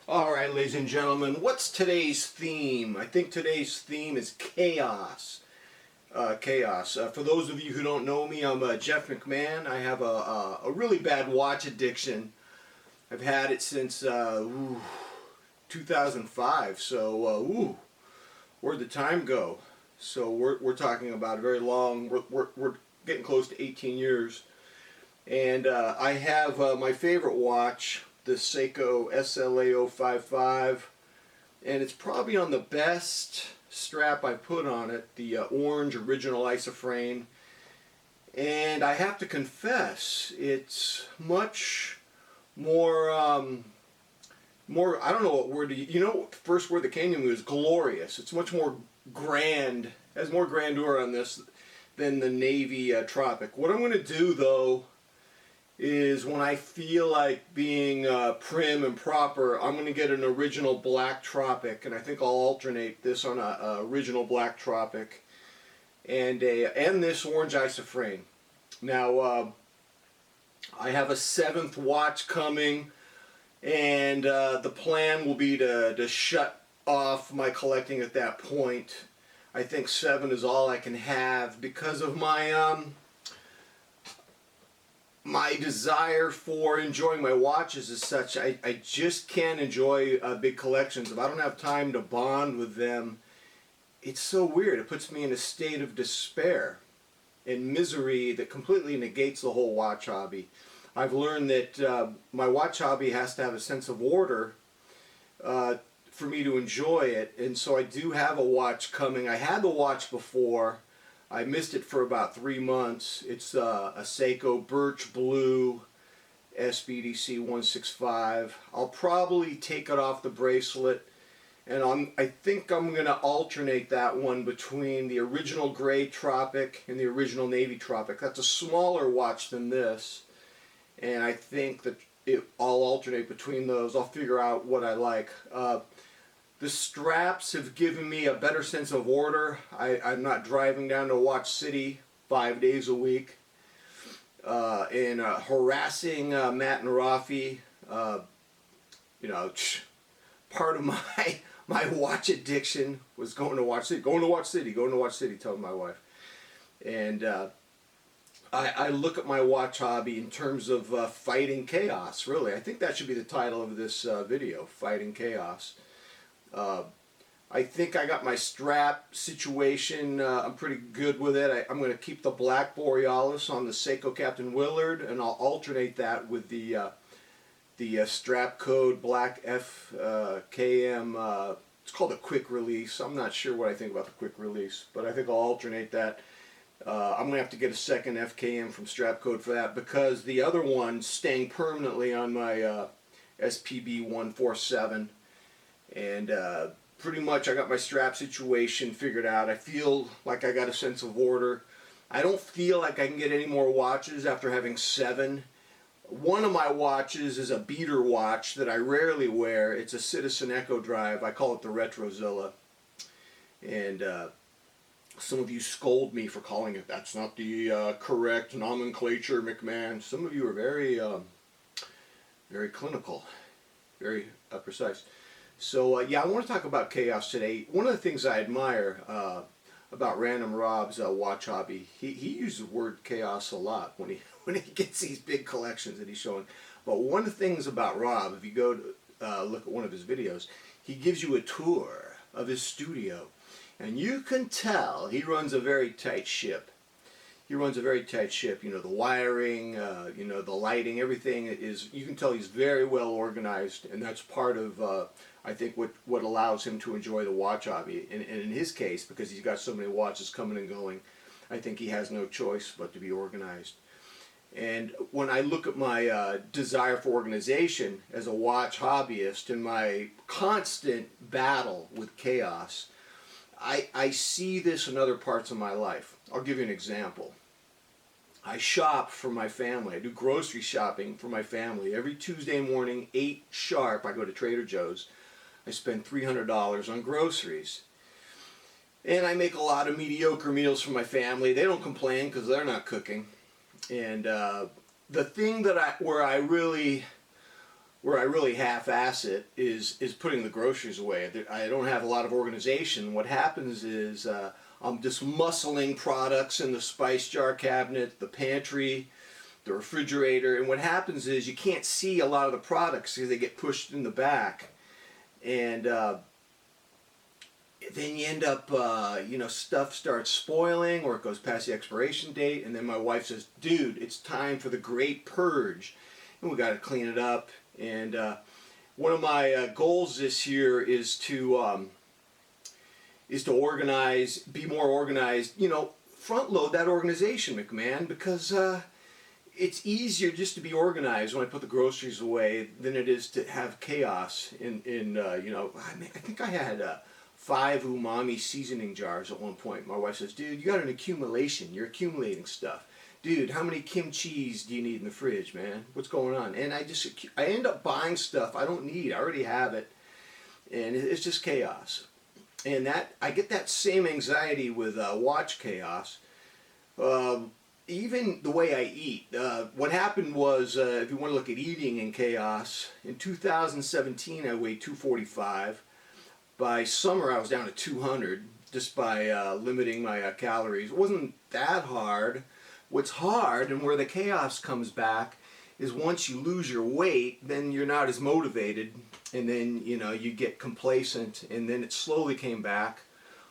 Alright, ladies and gentlemen, what's today's theme? I think today's theme is chaos. For those of you who don't know me, I'm Jeff McMahon. I have a really bad watch addiction. I've had it since 2005, so where'd the time go? So we're talking about a very long, we're getting close to 18 years. And I have my favorite watch, the Seiko SLA055, and it's probably on the best strap I put on it, the orange original Isophrane. And I have to confess, it's much more, I don't know what word the first word that came to me was glorious. It's much more grand, has more grandeur on this than the Navy Tropic. What I'm going to do though is when I feel like being prim and proper, I'm going to get an original black Tropic, and I think I'll alternate this on a original black Tropic and this orange Isophrane. Now I have a 7th watch coming, and the plan will be to shut off my collecting at that point. I think 7 is all I can have because of my my desire for enjoying my watches is such. I just can't enjoy big collections. If I don't have time to bond with them, it's so weird. It puts me in a state of despair and misery that completely negates the whole watch hobby. I've learned that my watch hobby has to have a sense of order for me to enjoy it, and so I do have a watch coming. I had the watch before. I missed it for about 3 months. It's a Seiko Birch Blue SBDC 165. I'll probably take it off the bracelet, and I think I'm going to alternate that one between the original gray Tropic and the original navy Tropic. That's a smaller watch than this, and I think that I'll alternate between those. I'll figure out what I like. The straps have given me a better sense of order. I'm not driving down to Watch City 5 days a week and harassing Matt and Rafi. Part of my watch addiction was going to Watch City, telling my wife. And I look at my watch hobby in terms of fighting chaos, really. I think that should be the title of this video, Fighting Chaos. I think I got my strap situation. I'm pretty good with it. I'm going to keep the Black Borealis on the Seiko Captain Willard, and I'll alternate that with the strap code Black FKM. It's called a quick release. I'm not sure what I think about the quick release, but I think I'll alternate that. I'm going to have to get a second FKM from strap code for that, because the other one's staying permanently on my SPB 147. And pretty much I got my strap situation figured out. I feel like I got a sense of order. I don't feel like I can get any more watches after having 7. One of my watches is a beater watch that I rarely wear. It's a Citizen Echo Drive. I call it the Retrozilla. And some of you scold me for calling it. That's not the correct nomenclature, McMahon. Some of you are very, very clinical, very precise. So yeah, I want to talk about chaos today. One of the things I admire about Random Rob's watch hobby, he uses the word chaos a lot when he gets these big collections that he's showing. But one of the things about Rob, if you go to look at one of his videos, he gives you a tour of his studio, and you can tell he runs a very tight ship. He runs a very tight ship. You know, the wiring, the lighting, everything is, you can tell he's very well organized, and that's part of, I think, what allows him to enjoy the watch hobby. And in his case, because he's got so many watches coming and going, I think he has no choice but to be organized. And when I look at my desire for organization as a watch hobbyist and my constant battle with chaos, I see this in other parts of my life. I'll give you an example. I shop for my family. I do grocery shopping for my family. Every Tuesday morning, 8 sharp, I go to Trader Joe's. I spend $300 on groceries. And I make a lot of mediocre meals for my family. They don't complain because they're not cooking. And the thing that where I really where I really half-ass it is putting the groceries away. I don't have a lot of organization. What happens is I'm just muscling products in the spice jar cabinet, the pantry, the refrigerator, and what happens is you can't see a lot of the products because they get pushed in the back, and then you end up, stuff starts spoiling or it goes past the expiration date, and then my wife says, dude, it's time for the great purge, and we got to clean it up. And one of my goals this year is to organize, be more organized, front load that organization, McMahon, because it's easier just to be organized when I put the groceries away than it is to have chaos I think I had 5 umami seasoning jars at one point. My wife says, dude, you got an accumulation. You're accumulating stuff. Dude, how many kimchis do you need in the fridge, man? What's going on? And I end up buying stuff I don't need. I already have it. And it's just chaos. And that I get that same anxiety with watch chaos. Even the way I eat. What happened was, if you want to look at eating in chaos, in 2017 I weighed 245. By summer I was down to 200 just by limiting my calories. It wasn't that hard. What's hard and where the chaos comes back is once you lose your weight, then you're not as motivated, and then you get complacent, and then it slowly came back.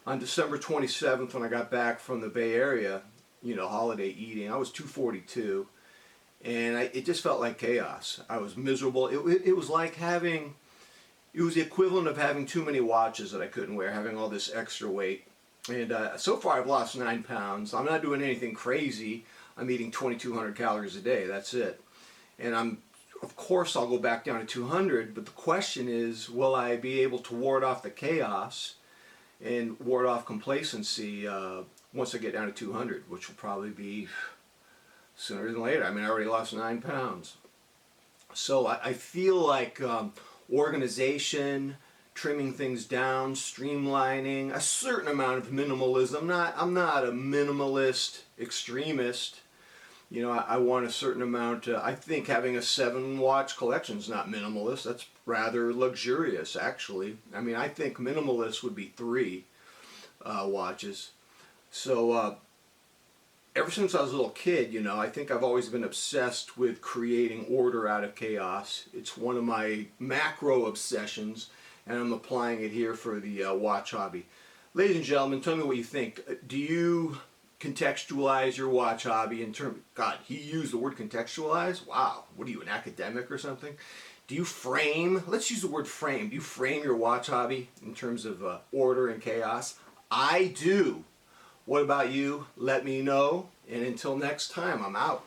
On December 27th, when I got back from the Bay Area, holiday eating, I was 242, and it just felt like chaos. I was miserable. It was like it was the equivalent of having too many watches that I couldn't wear, having all this extra weight. And so far I've lost 9 pounds. I'm not doing anything crazy. I'm eating 2,200 calories a day. That's it. And of course I'll go back down to 200, but the question is, will I be able to ward off the chaos and ward off complacency once I get down to 200, which will probably be sooner than later. I mean, I already lost 9 pounds. So I feel like organization, trimming things down, streamlining, a certain amount of minimalism. I'm not a minimalist extremist. I want a certain amount. I think having a 7-watch collection is not minimalist. That's rather luxurious, actually. I mean, I think minimalist would be 3 watches. So ever since I was a little kid, I think I've always been obsessed with creating order out of chaos. It's one of my macro obsessions, and I'm applying it here for the watch hobby. Ladies and gentlemen, tell me what you think. Do you contextualize your watch hobby in terms... God, he used the word contextualize? Wow, what are you, an academic or something? Do you frame... Let's use the word frame. Do you frame your watch hobby in terms of order and chaos? I do. What about you? Let me know. And until next time, I'm out.